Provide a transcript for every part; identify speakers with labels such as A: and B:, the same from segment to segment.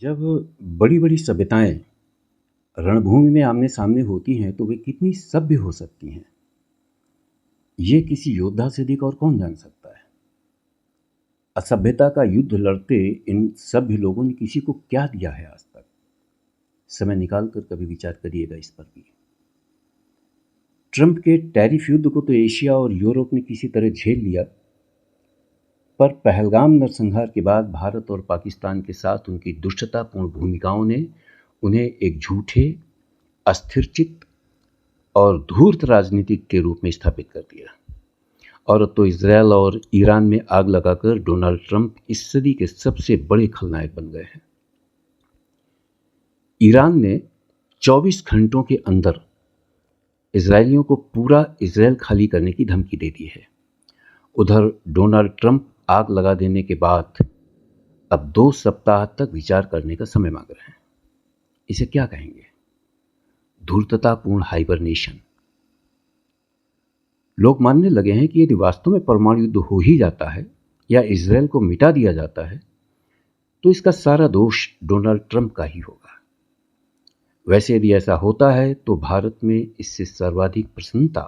A: जब बड़ी बड़ी सभ्यताएं रणभूमि में आमने सामने होती हैं तो वे कितनी सभ्य हो सकती हैं, ये किसी योद्धा से अधिक और कौन जान सकता है। असभ्यता का युद्ध लड़ते इन सभ्य लोगों ने किसी को क्या दिया है आज तक। समय निकाल कर कभी विचार करिएगा इस पर भी। ट्रंप के टैरिफ युद्ध को तो एशिया और यूरोप ने किसी तरह झेल लिया, पर पहलगाम नरसंहार के बाद भारत और पाकिस्तान के साथ उनकी दुष्टतापूर्ण भूमिकाओं ने उन्हें एक झूठे, अस्थिरचित्त और धूर्त राजनीतिक के रूप में स्थापित कर दिया। और अब तो इजरायल और ईरान में आग लगाकर डोनाल्ड ट्रंप इस सदी के सबसे बड़े खलनायक बन गए हैं। ईरान ने 24 घंटों के अंदर इजरायलियों को पूरा इजरायल खाली करने की धमकी दे दी है। उधर डोनाल्ड ट्रंप आग लगा देने के बाद अब 2 सप्ताह तक विचार करने का समय मांग रहे हैं। इसे क्या कहेंगे? धूर्ततापूर्ण हाइबरनेशन। लोग मानने लगे हैं कि यदि वास्तव में परमाणु युद्ध हो ही जाता है या इजरायल को मिटा दिया जाता है तो इसका सारा दोष डोनाल्ड ट्रंप का ही होगा। वैसे यदि ऐसा होता है तो भारत में इससे सर्वाधिक प्रसन्नता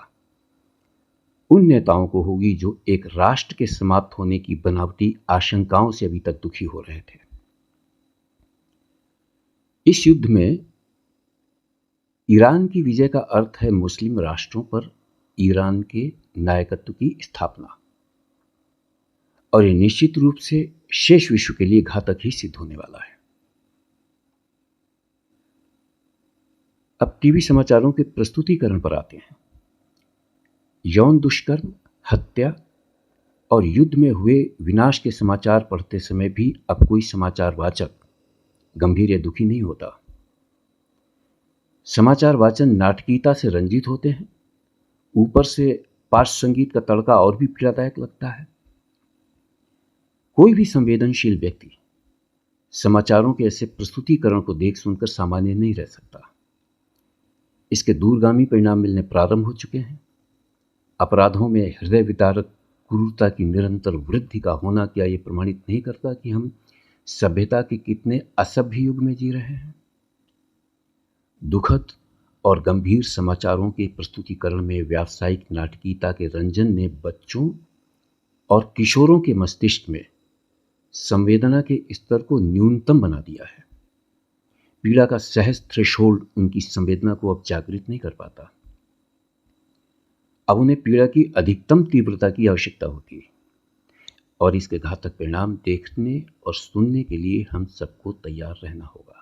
A: उन नेताओं को होगी जो एक राष्ट्र के समाप्त होने की बनावटी आशंकाओं से अभी तक दुखी हो रहे थे। इस युद्ध में ईरान की विजय का अर्थ है मुस्लिम राष्ट्रों पर ईरान के नायकत्व की स्थापना, और ये निश्चित रूप से शेष विश्व के लिए घातक ही सिद्ध होने वाला है। अब टीवी समाचारों के प्रस्तुतिकरण पर आते हैं। यौन दुष्कर्म, हत्या और युद्ध में हुए विनाश के समाचार पढ़ते समय भी अब कोई समाचार वाचक गंभीर या दुखी नहीं होता। समाचार वाचन नाटकीयता से रंजित होते हैं, ऊपर से पार्श्व संगीत का तड़का और भी पीड़ादायक लगता है। कोई भी संवेदनशील व्यक्ति समाचारों के ऐसे प्रस्तुतिकरण को देख सुनकर सामान्य नहीं रह सकता। इसके दूरगामी परिणाम मिलने प्रारंभ हो चुके हैं। अपराधों में हृदय विदारक क्रूरता की निरंतर वृद्धि का होना क्या ये प्रमाणित नहीं करता कि हम सभ्यता के कितने असभ्य युग में जी रहे हैं। दुखद और गंभीर समाचारों के प्रस्तुतिकरण में व्यावसायिक नाटकीयता के रंजन ने बच्चों और किशोरों के मस्तिष्क में संवेदना के स्तर को न्यूनतम बना दिया है। पीड़ा का सहज थ्रेशोल्ड उनकी संवेदना को अब जागृत नहीं कर पाता। अब उन्हें पीड़ा की अधिकतम तीव्रता की आवश्यकता होती है, और इसके घातक परिणाम देखने और सुनने के लिए हम सबको तैयार रहना होगा।